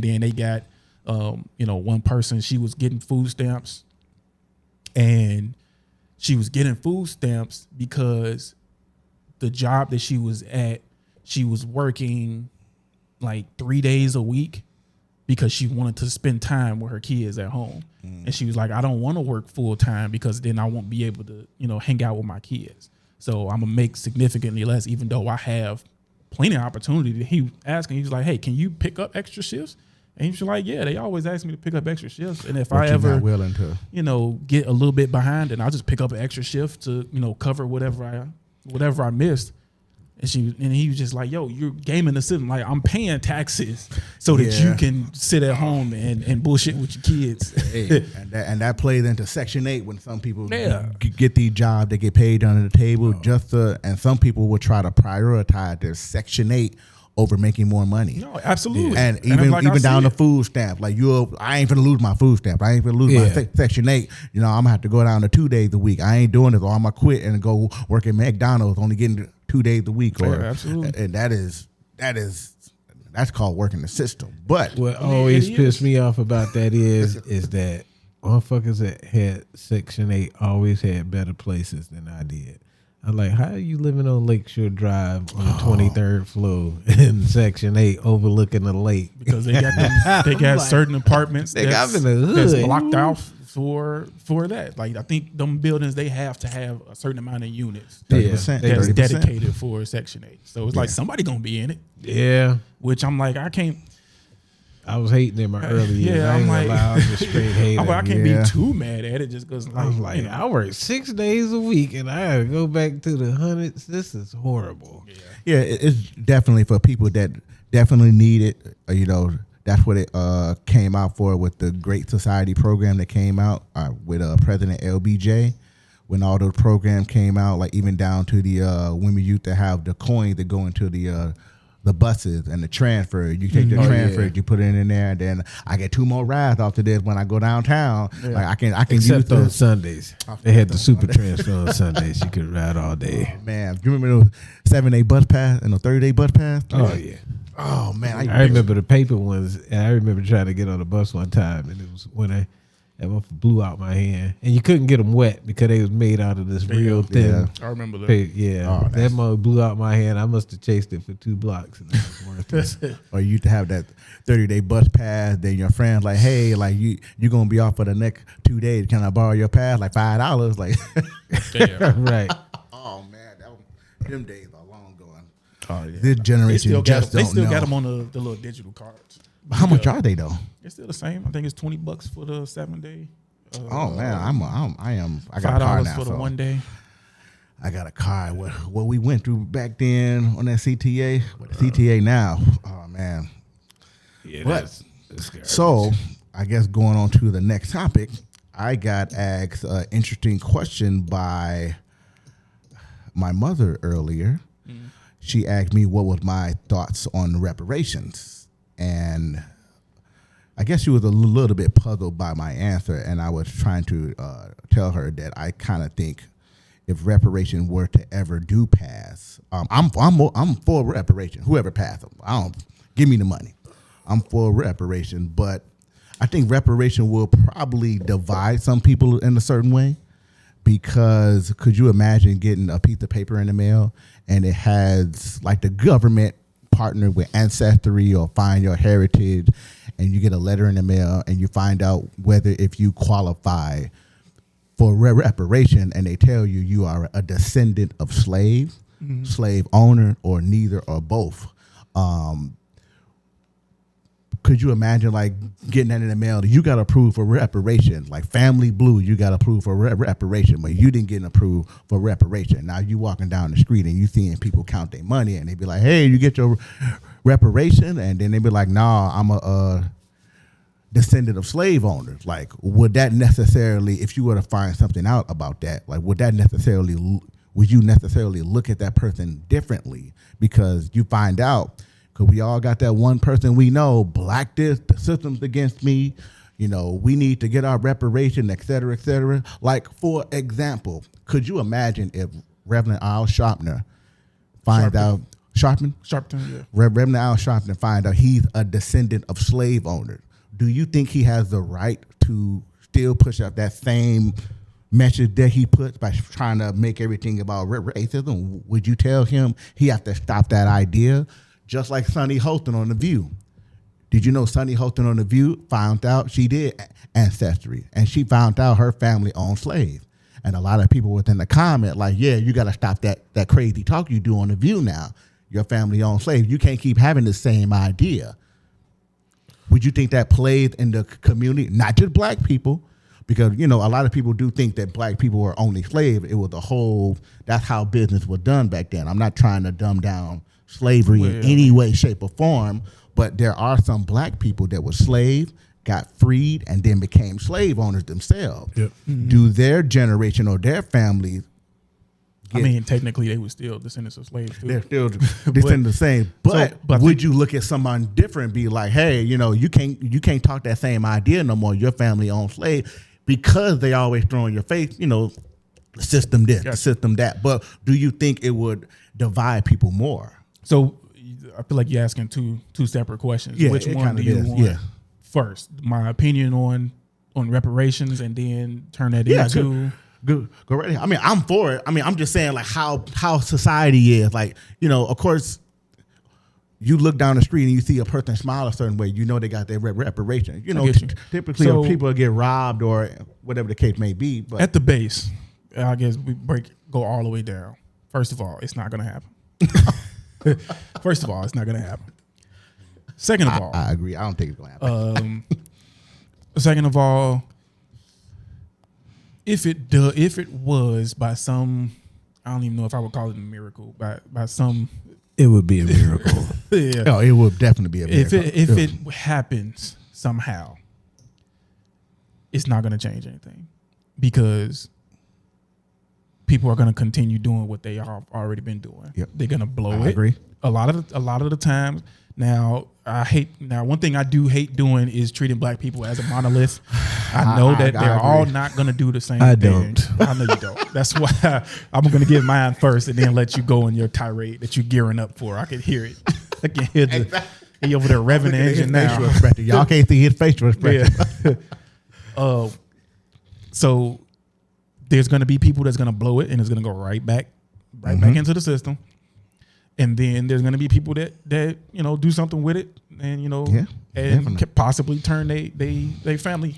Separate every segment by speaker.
Speaker 1: And then they got, one person, she was getting food stamps, and she was getting food stamps because the job that she was at, she was working like 3 days a week because she wanted to spend time with her kids at home. And she was like, I don't want to work full time because then I won't be able to, hang out with my kids. So I'm gonna make significantly less, even though I have plenty of opportunity. He was like, hey, can you pick up extra shifts? And he was like, yeah, they always ask me to pick up extra shifts. And if I ever,
Speaker 2: willing to,
Speaker 1: get a little bit behind, then I'll just pick up an extra shift to, cover whatever I missed. And he was just like, yo, you're gaming the system. Like, I'm paying taxes so that you can sit at home and bullshit with your kids.
Speaker 2: Hey, and that plays into Section 8 when some people get these jobs, they get paid under the table and some people will try to prioritize their Section 8 over making more money.
Speaker 1: No, absolutely.
Speaker 2: And even down to food stamp. Like, I ain't finna lose my food stamp. I ain't finna lose my Section 8. I'm gonna have to go down to 2 days a week. I ain't doing this, or I'm gonna quit and go work at McDonald's, only getting 2 days a week.
Speaker 1: Absolutely.
Speaker 2: And that's called working the system. But
Speaker 3: what always pissed me off about that is that motherfuckers that had Section 8 always had better places than I did. I'm like, how are you living on Lakeshore Drive on the 23rd floor in Section 8 overlooking the lake?
Speaker 1: Because they got certain apartments that's blocked off for that. Like, I think them buildings, they have to have a certain amount of units
Speaker 2: 30%,
Speaker 1: that's dedicated for Section 8. So it's like somebody gonna be in it.
Speaker 3: Yeah.
Speaker 1: Which I'm like, I can't.
Speaker 3: I was hating in my early years.
Speaker 1: Yeah, I'm like,
Speaker 3: I was just straight hating.
Speaker 1: I can't be too mad at it just because
Speaker 3: I was like, I work 6 days a week and I gotta go back to the hundreds. This is horrible.
Speaker 2: Yeah, it's definitely for people that definitely need it. That's what it came out for with the Great Society program that came out with President LBJ. When all those programs came out, like even down to the women used to have the coins that go into the buses and the transfer. You take the transfer, you put it in there, and then I get 2 more rides after this when I go downtown. Like I can
Speaker 3: Except
Speaker 2: use
Speaker 3: on Sundays. They had the super transfer on Sundays. You could ride all day.
Speaker 2: Oh, man, do you remember the 7-day bus pass and the 30-day bus pass?
Speaker 3: Oh yeah.
Speaker 2: Oh man,
Speaker 3: I remember the paper ones, and I remember trying to get on the bus one time, and it was when that one blew out my hand, and you couldn't get them wet because they was made out of this real thin.
Speaker 1: Yeah, I remember that.
Speaker 3: That mug blew out my hand. I must have chased it for 2 blocks, and that was worthless.
Speaker 2: Or you used to have that 30-day bus pass. Then your friend's like, "Hey, like you gonna be off for the next 2 days? Can I borrow your pass? Like $5?" Like,
Speaker 3: right.
Speaker 2: Oh man, them days are long gone.
Speaker 1: Oh yeah.
Speaker 2: This generation
Speaker 1: they still
Speaker 2: don't know.
Speaker 1: got them on the little digital cards.
Speaker 2: How much are they though?
Speaker 1: It's still the same. I think it's $20 for the 7-day.
Speaker 2: Oh man, I got a car now
Speaker 1: for the 1 day.
Speaker 2: I got a car. What we went through back then on that CTA. With the CTA now, oh man.
Speaker 3: Yeah,
Speaker 2: but
Speaker 3: that's
Speaker 2: so I guess going on to the next topic, I got asked an interesting question by my mother earlier. Mm-hmm. She asked me what was my thoughts on reparations, and I guess she was a little bit puzzled by my answer, and I was trying to tell her that I kind of think if reparation were to ever do pass, I'm for reparation. Whoever passed them, give me the money. I'm for reparation, but I think reparation will probably divide some people in a certain way, because could you imagine getting a piece of paper in the mail and it has like the government partnered with Ancestry or Find Your Heritage, and you get a letter in the mail and you find out whether if you qualify for reparation, and they tell you you are a descendant of slave, slave owner, or neither or both. Could you imagine like getting that in the mail? You got approved for reparation, like Family Blue. You got approved for reparation, but you didn't get approved for reparation. Now you walking down the street and you seeing people count their money, and they be like, "Hey, you get your reparation?" And then they be like, "Nah, I'm a descendant of slave owners." Like, would that necessarily, if you were to find something out about that, like would you necessarily look at that person differently because you find out? Because we all got that one person we know, black this, the system's against me, we need to get our reparation, et cetera, et cetera. Like, for example, could you imagine if Reverend Al Sharpner finds out Sharpton?
Speaker 1: Sharpton, yeah.
Speaker 2: Reverend Al Sharpton find out he's a descendant of slave owners. Do you think he has the right to still push up that same message that he puts by trying to make everything about racism? Would you tell him he has to stop that idea? Just like Sonny Holton on The View. Did you know Sonny Holton on The View found out she did ancestry, and she found out her family owned slaves? And a lot of people within the comment like, yeah, you got to stop that crazy talk you do on The View now. Your family owned slaves. You can't keep having the same idea. Would you think that plays in the community, not just black people? Because, a lot of people do think that black people were only slaves. It was that's how business was done back then. I'm not trying to dumb down slavery in any way, shape, or form, but there are some black people that were slaves, got freed, and then became slave owners themselves.
Speaker 3: Yep.
Speaker 1: Mm-hmm.
Speaker 2: Do their generation or their families
Speaker 1: technically they were still descendants of slaves too.
Speaker 2: they're still descending the same. But would you look at someone different and be like, hey, you can't talk that same idea no more. Your family owned slave, because they always throw in your face, the system this, the system that. But do you think it would divide people more?
Speaker 1: So I feel like you're asking two separate questions.
Speaker 2: Yeah,
Speaker 1: Which one do you want?
Speaker 2: Yeah.
Speaker 1: First, my opinion on reparations, and then turn that into.
Speaker 2: Go right ahead. I mean, I'm for it. I mean, I'm just saying like how society is. Like, of course, you look down the street and you see a person smile a certain way, they got their reparations. Typically if people get robbed or whatever the case may be. But
Speaker 1: at the base, I guess we go all the way down. First of all, it's not going to happen. First of all, it's not going to happen. Second of all,
Speaker 2: I agree. I don't think it's going to happen.
Speaker 1: Second of all, if it was by some, I don't even know if I would call it a miracle, by some,
Speaker 3: it would be a miracle.
Speaker 1: yeah.
Speaker 2: Oh, it would definitely be a miracle.
Speaker 1: If it happens somehow, it's not going to change anything, because people are going to continue doing what they have already been doing.
Speaker 2: Yep.
Speaker 1: They're going to blow
Speaker 2: I
Speaker 1: it.
Speaker 2: agree.
Speaker 1: A lot of the times. Now, one thing I do hate doing is treating black people as a monolith. I know that they're all not going to do the same thing.
Speaker 3: Don't.
Speaker 1: I know you don't. That's why I'm going to give mine first and then let you go in your tirade that you're gearing up for. I can hear it. I can hear he over there revving the engine now.
Speaker 2: Y'all can't see his facial expression.
Speaker 1: Yeah. So there's going to be people that's going to blow it, and it's going to go right back into the system. And then there's going to be people that do something with it, and and possibly turn they family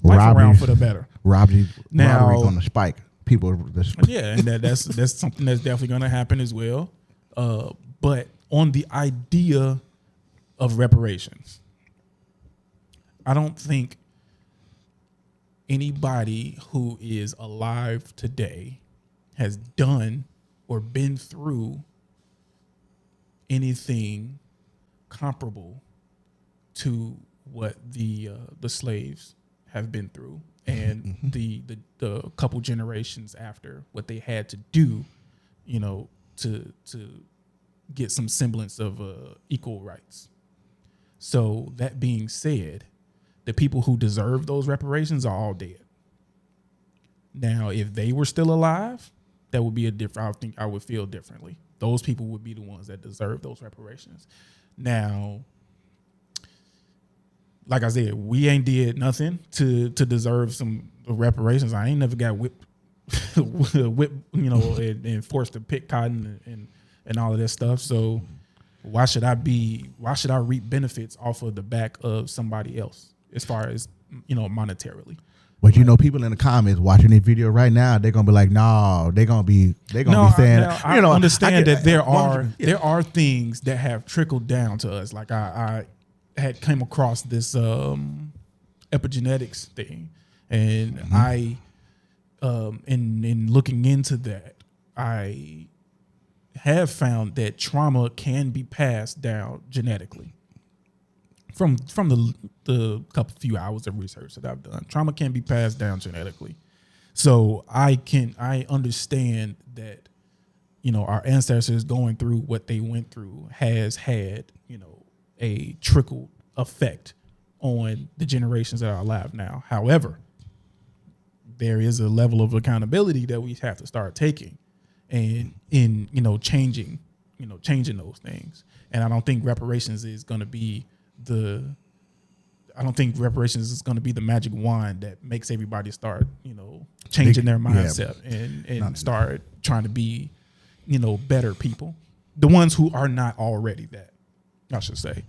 Speaker 1: life around for the better.
Speaker 2: Robbery
Speaker 1: Now
Speaker 2: on the spike. People,
Speaker 1: and that's something that's definitely going to happen as well. But on the idea of reparations, I don't think anybody who is alive today has done or been through anything comparable to what the slaves have been through, and the couple generations after, what they had to do, to get some semblance of equal rights. So that being said, the people who deserve those reparations are all dead. Now, if they were still alive, that would be I think I would feel differently. Those people would be the ones that deserve those reparations. Now, like I said, we ain't did nothing to deserve some reparations. I ain't never got whipped, and forced to pick cotton and all of that stuff. So why should I reap benefits off of the back of somebody else, as far as, monetarily?
Speaker 2: But people in the comments watching this video right now, they're gonna be like, "No," they're gonna be saying,
Speaker 1: I understand that there are things that have trickled down to us. Like I had came across this epigenetics thing, and I in looking into that, I have found that trauma can be passed down genetically. From the few hours of research that I've done, trauma can be passed down genetically. So I understand that, our ancestors going through what they went through has had, a trickle effect on the generations that are alive now. However, there is a level of accountability that we have to start taking, and in changing changing those things. And I don't think reparations is going to be the magic wand that makes everybody start, changing their mindset and start trying to be, better people. The ones who are not already that, I should say.